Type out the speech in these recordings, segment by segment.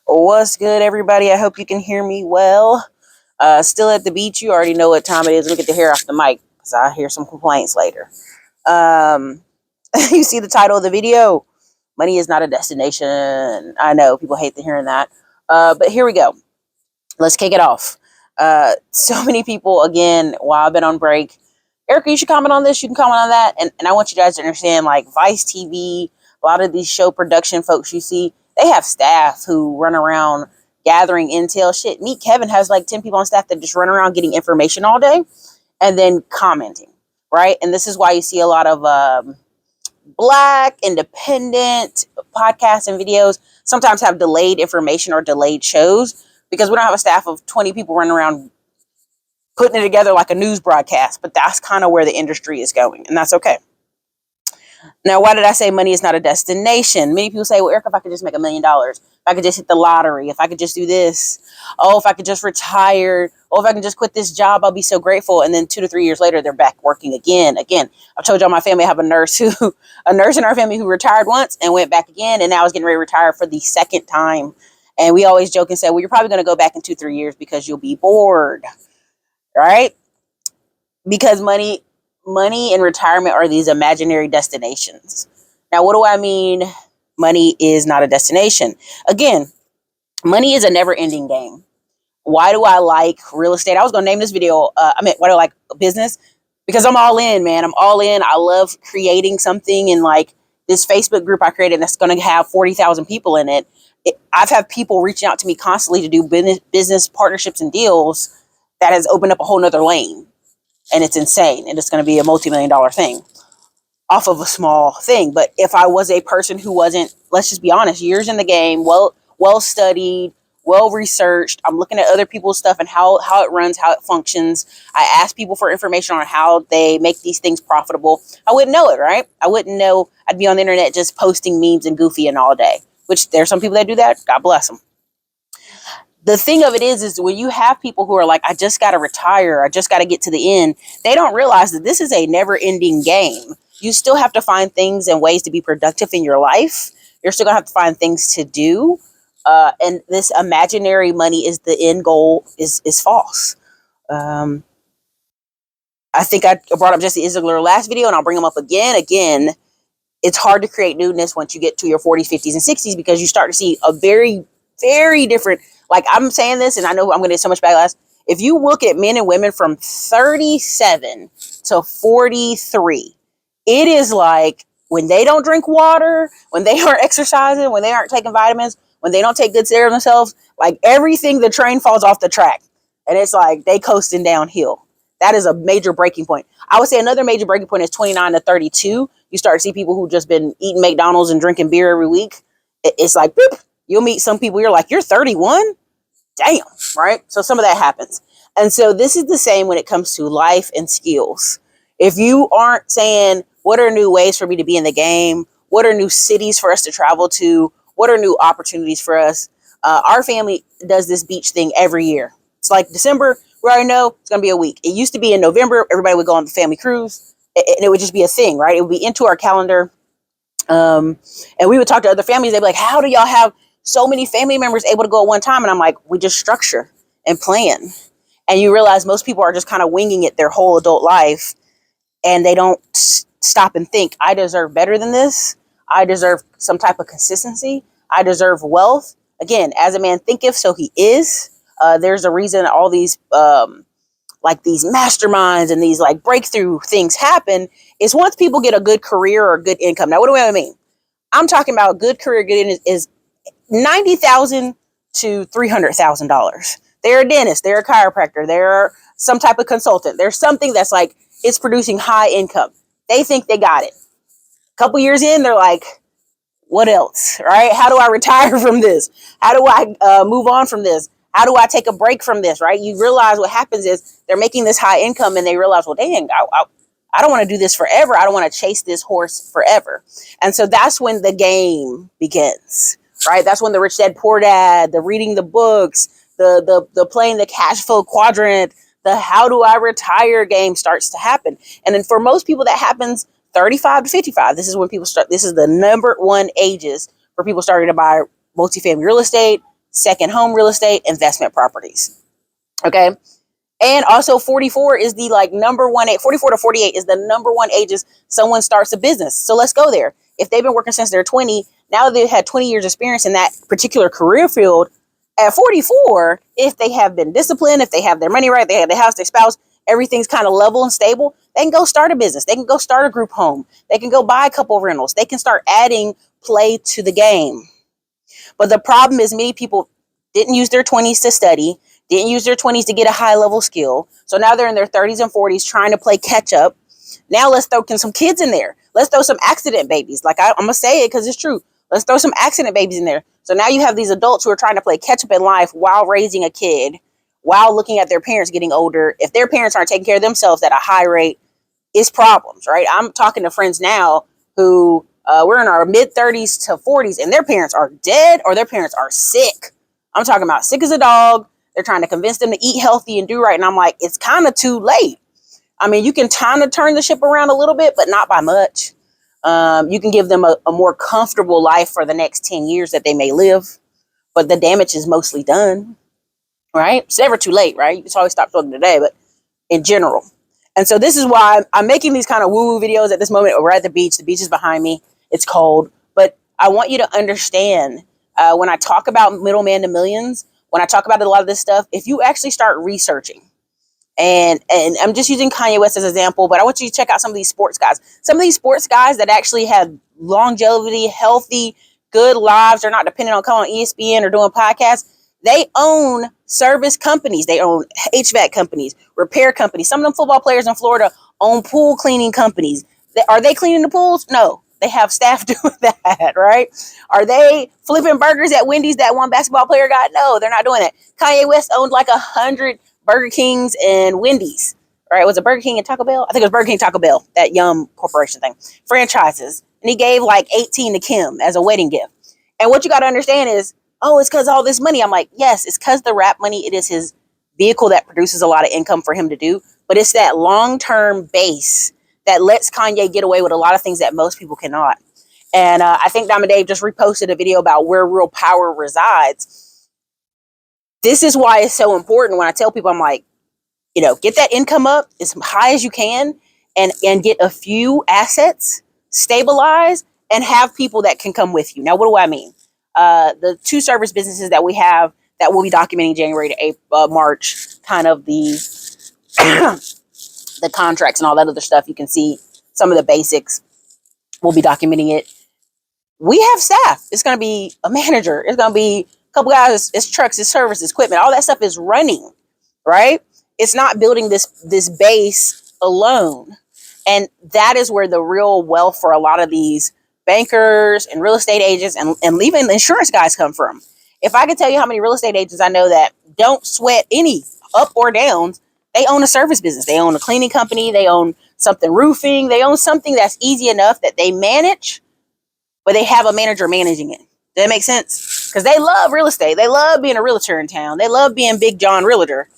What's good, everybody? I hope you can hear me well. Still at the beach. You already know what time it is. Let me get the hair off the mic because I hear some complaints later. Um, you see the title of the video. Money is not a destination. I know people hate hearing that. But here we go. Let's kick it off. So many people, again, while I've been on break, Erica, you should comment on this. You can comment on that. And I want you guys to understand, like Vice TV, a lot of these show production folks you see, they have staff who run around gathering intel. Shit, meet Kevin has like 10 people on staff that just run around getting information all day and then commenting, right? And this is why you see a lot of Black independent podcasts and videos sometimes have delayed information or delayed shows because we don't have a staff of 20 people running around putting it together like a news broadcast. But that's kind of where the industry is going, and that's okay. Now, why did I say money is not a destination? Many people say, well, Erica, if I could just make $1 million, if I could just hit the lottery, if I could just do this, oh, if I could just retire, oh, if I can just quit this job, I'll be so grateful. And then 2 to 3 years later, they're back working again. I've told y'all my family, I have a nurse in our family who retired once and went back again, and now is getting ready to retire for the second time. And we always joke and say, well, you're probably going to go back in 2-3 years because you'll be bored, right? Because money and retirement are these imaginary destinations. Now, what do I mean? Money is not a destination. Again, money is a never-ending game. Why do I like real estate? I was going to name this video, why do I like business? Because I'm all in, man. I'm all in. I love creating something, and like this Facebook group I created that's going to have 40,000 people in it. I've had people reaching out to me constantly to do business partnerships and deals that has opened up a whole nother lane. And it's insane. And it's going to be a multi-million-dollar thing off of a small thing. But if I was a person who wasn't, let's just be honest, years in the game, well studied, well researched, I'm looking at other people's stuff and how it runs, how it functions. I ask people for information on how they make these things profitable. I wouldn't know it, right? I wouldn't know. I'd be on the internet just posting memes and goofy and all day, which there's some people that do that. God bless them. The thing of it is when you have people who are like, I just got to retire, I just got to get to the end, they don't realize that this is a never ending game. You still have to find things and ways to be productive in your life. You're still going to have to find things to do. And this imaginary money is the end goal is false. I think I brought up Jesse Itzler last video, and I'll bring him up again. Again, it's hard to create newness once you get to your 40s, 50s, and 60s because you start to see a very, very different. Like I'm saying this, and I know I'm going to get so much backlash. If you look at men and women from 37 to 43, it is like when they don't drink water, when they aren't exercising, when they aren't taking vitamins, when they don't take good care of themselves, like everything, the train falls off the track. And it's like they coasting downhill. That is a major breaking point. I would say another major breaking point is 29 to 32. You start to see people who just been eating McDonald's and drinking beer every week. It's like, boop. You'll meet some people, you're like, you're 31? Damn, right? So some of that happens. And so this is the same when it comes to life and skills. If you aren't saying, what are new ways for me to be in the game? What are new cities for us to travel to? What are new opportunities for us? Our family does this beach thing every year. It's like December, we already know it's going to be a week. It used to be in November. Everybody would go on the family cruise, and it would just be a thing, right? It would be into our calendar. And we would talk to other families. They'd be like, how do y'all have so many family members able to go at one time? And I'm like, we just structure and plan. And you realize most people are just kind of winging it their whole adult life. And they don't stop and think, I deserve better than this. I deserve some type of consistency. I deserve wealth. Again, as a man thinketh, so he is. There's a reason all these like these masterminds and these like breakthrough things happen is once people get a good career or good income. Now, what do I mean? I'm talking about good career, good income is $90,000 to $300,000. They're a dentist, they're a chiropractor, they're some type of consultant. There's something that's like, it's producing high income. They think they got it. A couple years in, they're like, what else, right? How do I retire from this? How do I move on from this? How do I take a break from this, right? You realize what happens is they're making this high income and they realize, well, dang, I don't want to do this forever. I don't want to chase this horse forever. And so that's when the game begins, right? That's when the rich dad, poor dad, the reading the books, the playing the cash flow quadrant, the how do I retire game starts to happen. And then for most people that happens 35 to 55. This is when people start, this is the number one ages for people starting to buy multifamily real estate, second home real estate, investment properties. Okay. And also 44 is the like number one, 44 to 48 is the number one ages someone starts a business. So let's go there. If they've been working since they're 20, now they've had 20 years experience in that particular career field. At 44, if they have been disciplined, if they have their money right, they have their house, their spouse, everything's kind of level and stable, they can go start a business. They can go start a group home. They can go buy a couple of rentals. They can start adding play to the game. But the problem is many people didn't use their 20s to study, didn't use their 20s to get a high level skill. So now they're in their 30s and 40s trying to play catch up. Now let's throw some kids in there. Let's throw some accident babies. Like I'm going to say it because it's true. Let's throw some accident babies in there. So now you have these adults who are trying to play catch up in life while raising a kid, while looking at their parents getting older. If their parents aren't taking care of themselves at a high rate, it's problems, right? I'm talking to friends now who we're in our mid 30s to 40s and their parents are dead or their parents are sick. I'm talking about sick as a dog. They're trying to convince them to eat healthy and do right. And I'm like, it's kind of too late. I mean, you can kind of turn the ship around a little bit, but not by much. You can give them a more comfortable life for the next 10 years that they may live, but the damage is mostly done, right? It's never too late, right? You can always stop talking today, but in general. And so this is why I'm making these kind of woo-woo videos at this moment. We're at the beach. The beach is behind me. It's cold, but I want you to understand when I talk about middleman to millions, when I talk about a lot of this stuff, if you actually start researching, and I'm just using Kanye West as an example, but I want you to check out some of these sports guys. Some of these sports guys that actually have longevity, healthy, good lives. They're not dependent on coming on ESPN or doing podcasts. They own service companies. They own HVAC companies, repair companies. Some of them football players in Florida own pool cleaning companies. Are they cleaning the pools? No. They have staff doing that, right? Are they flipping burgers at Wendy's that one basketball player got? No, they're not doing that. Kanye West owned like 100 Burger Kings and Wendy's, right? Was it Burger King and Taco Bell? I think it was Burger King, Taco Bell, that Yum Corporation thing. Franchises. And he gave like 18 to Kim as a wedding gift. And what you got to understand is, oh, it's because all this money. I'm like, yes, it's because the rap money. It is his vehicle that produces a lot of income for him to do. But it's that long-term base that lets Kanye get away with a lot of things that most people cannot. And I think Diamond Dave just reposted a video about where real power resides. This is why it's so important when I tell people, I'm like, get that income up as high as you can and get a few assets, stabilize, and have people that can come with you. Now, what do I mean? The 2 service businesses that we have that we'll be documenting January to April, March, kind of the the contracts and all that other stuff. You can see some of the basics. We'll be documenting it. We have staff. It's going to be a manager. It's going to be a couple guys. It's trucks, it's service, it's equipment. All that stuff is running, right? It's not building this base alone. And that is where the real wealth for a lot of these bankers and real estate agents and even insurance guys come from. If I could tell you how many real estate agents I know that don't sweat any up or downs, they own a service business. They own a cleaning company. They own something roofing. They own something that's easy enough that they manage, but they have a manager managing it. Does that make sense? Because they love real estate. They love being a realtor in town. They love being Big John Realtor,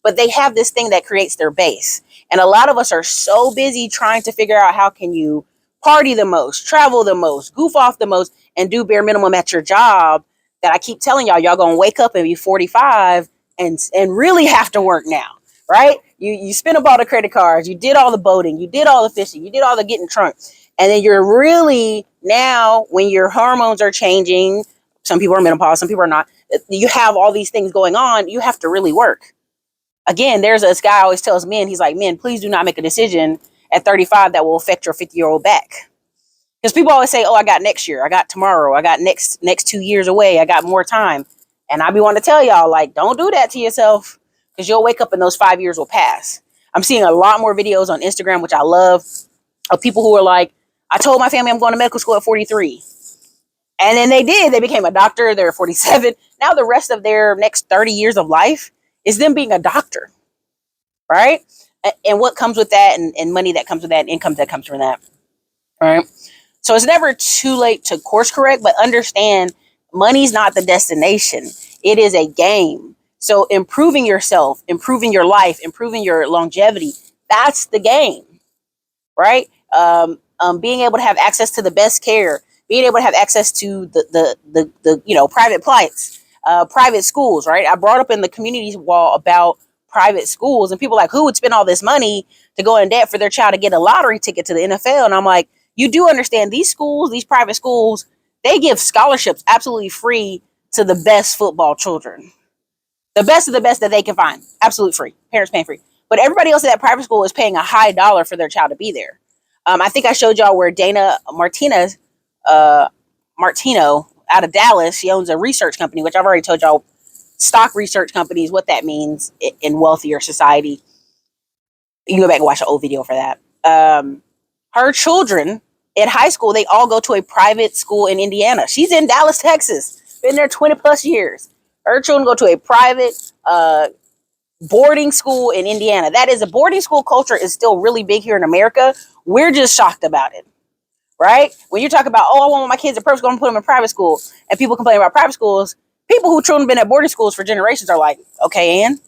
but they have this thing that creates their base. And a lot of us are so busy trying to figure out how can you party the most, travel the most, goof off the most, and do bare minimum at your job that I keep telling y'all going to wake up and be 45 and really have to work now, right? You spent up all the credit cards, you did all the boating, you did all the fishing, you did all the getting drunk. And then you're really now, when your hormones are changing, some people are menopause, some people are not, you have all these things going on, you have to really work. Again, there's this guy always tells men, he's like, men, please do not make a decision at 35 that will affect your 50-year-old back. Because people always say, oh, I got next year, I got tomorrow, I got next 2 years away, I got more time. And I be wanting to tell y'all, like, don't do that to yourself, because you'll wake up and those 5 years will pass. I'm seeing a lot more videos on Instagram, which I love, of people who are like, I told my family I'm going to medical school at 43. And then they did. They became a doctor. They're 47. Now the rest of their next 30 years of life is them being a doctor, right? And what comes with that, and money that comes with that, and income that comes from that, right? So it's never too late to course correct, but understand money's not the destination. It is a game. So improving yourself, improving your life, improving your longevity, that's the game, right? Being able to have access to the best care, being able to have access to the private plights, private schools, right? I brought up in the community wall about private schools, and people are like, who would spend all this money to go in debt for their child to get a lottery ticket to the NFL? And I'm like, you do understand these schools, these private schools, they give scholarships absolutely free to the best football children, the best of the best that they can find, absolutely free. Parents paying free, but everybody else at that private school is paying a high dollar for their child to be there. I think I showed y'all where Dana Martino out of Dallas, she owns a research company, which I've already told y'all, stock research companies, what that means in wealthier society. You can go back and watch an old video for that. Her children in high school, they all go to a private school in Indiana. She's in Dallas, Texas, been there 20 plus years. Her children go to a private boarding school in Indiana. That is, a boarding school culture is still really big here in America. We're just shocked about it, right? When you talk about, oh, I want my kids in private school, I'm going to put them in private school, and people complain about private schools, people who children been at boarding schools for generations are like, okay, Ann,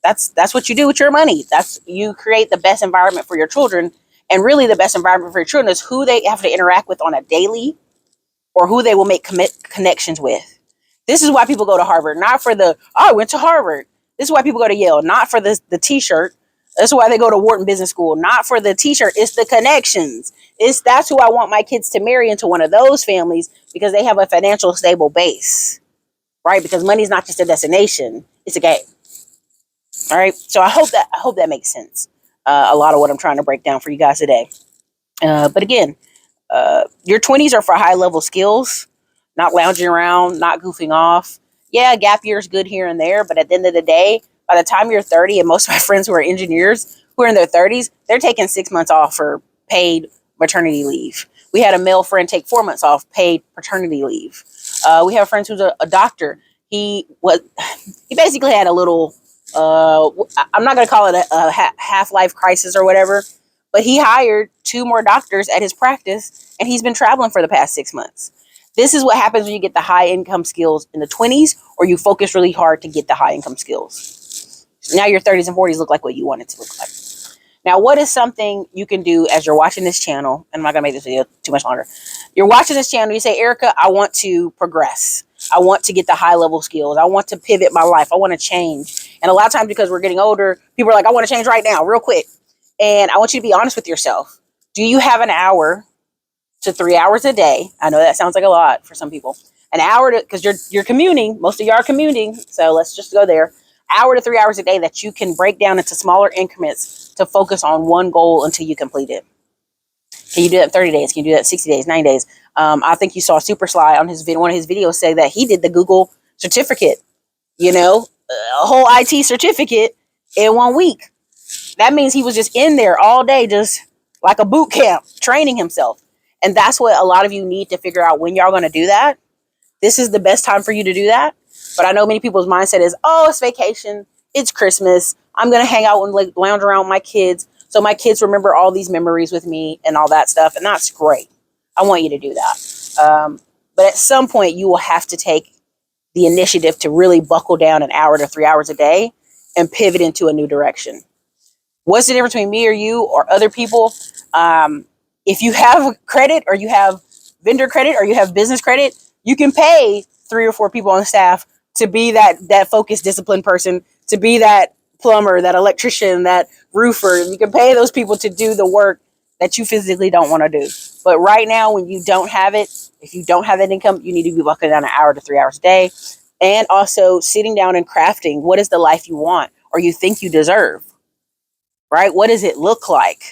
that's what you do with your money. That's, you create the best environment for your children, and really the best environment for your children is who they have to interact with on a daily, or who they will make connections with. This is why people go to Harvard, not for the, oh, I went to Harvard. This is why people go to Yale, not for the t-shirt. That's why they go to Wharton Business School, not for the t-shirt. It's the connections. That's who I want my kids to marry into one of those families, because they have a financial stable base, right? Because money is not just a destination, it's a game. All right. So I hope that makes sense. A lot of what I'm trying to break down for you guys today. But again, your 20s are for high level skills, not lounging around, not goofing off. Yeah, gap year is good here and there, but at the end of the day, by the time you're 30, and most of my friends who are engineers who are in their 30s, they're taking 6 months off for paid maternity leave. We had a male friend take 4 months off paid paternity leave. We have friends who's a doctor. He basically had a little, I'm not going to call it a half-life crisis or whatever, but he hired 2 more doctors at his practice, and he's been traveling for the past 6 months. This is what happens when you get the high income skills in the 20s, or you focus really hard to get the high income skills. Now your 30s and 40s look like what you want it to look like. Now, what is something you can do as you're watching this channel? And I'm not going to make this video too much longer. You're watching this channel. You say, Erica, I want to progress. I want to get the high level skills. I want to pivot my life. I want to change. And a lot of times, because we're getting older, people are like, I want to change right now, real quick. And I want you to be honest with yourself. Do you have an hour to 3 hours a day? I know that sounds like a lot for some people. An hour to, because you're commuting. Most of you are commuting. So let's just go there. Hour to 3 hours a day that you can break down into smaller increments to focus on one goal until you complete it. Can you do that in 30 days? Can you do that in 60 days, 9 days? I think you saw Super Sly on his video, one of his videos, say that he did the Google certificate, a whole IT certificate in 1 week. That means he was just in there all day, just like a boot camp, training himself. And that's what a lot of you need to figure out when y'all going to do that. This is the best time for you to do that. But I know many people's mindset is, oh, it's vacation. It's Christmas. I'm going to hang out and like lounge around with my kids, so my kids remember all these memories with me and all that stuff. And that's great. I want you to do that. But at some point, you will have to take the initiative to really buckle down an hour to 3 hours a day and pivot into a new direction. What's the difference between me or you or other people? If you have credit, or you have vendor credit, or you have business credit, you can pay 3 or 4 people on staff to be that focused, disciplined person, to be that plumber, that electrician, that roofer. You can pay those people to do the work that you physically don't want to do. But right now, when you don't have it, if you don't have that income, you need to be buckling down an hour to 3 hours a day. And also sitting down and crafting, what is the life you want or you think you deserve, right? What does it look like?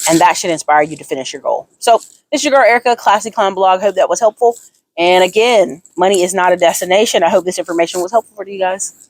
And that should inspire you to finish your goal. So this is your girl, Erica, Classy Clown Blog. Hope that was helpful. And again, money is not a destination. I hope this information was helpful for you guys.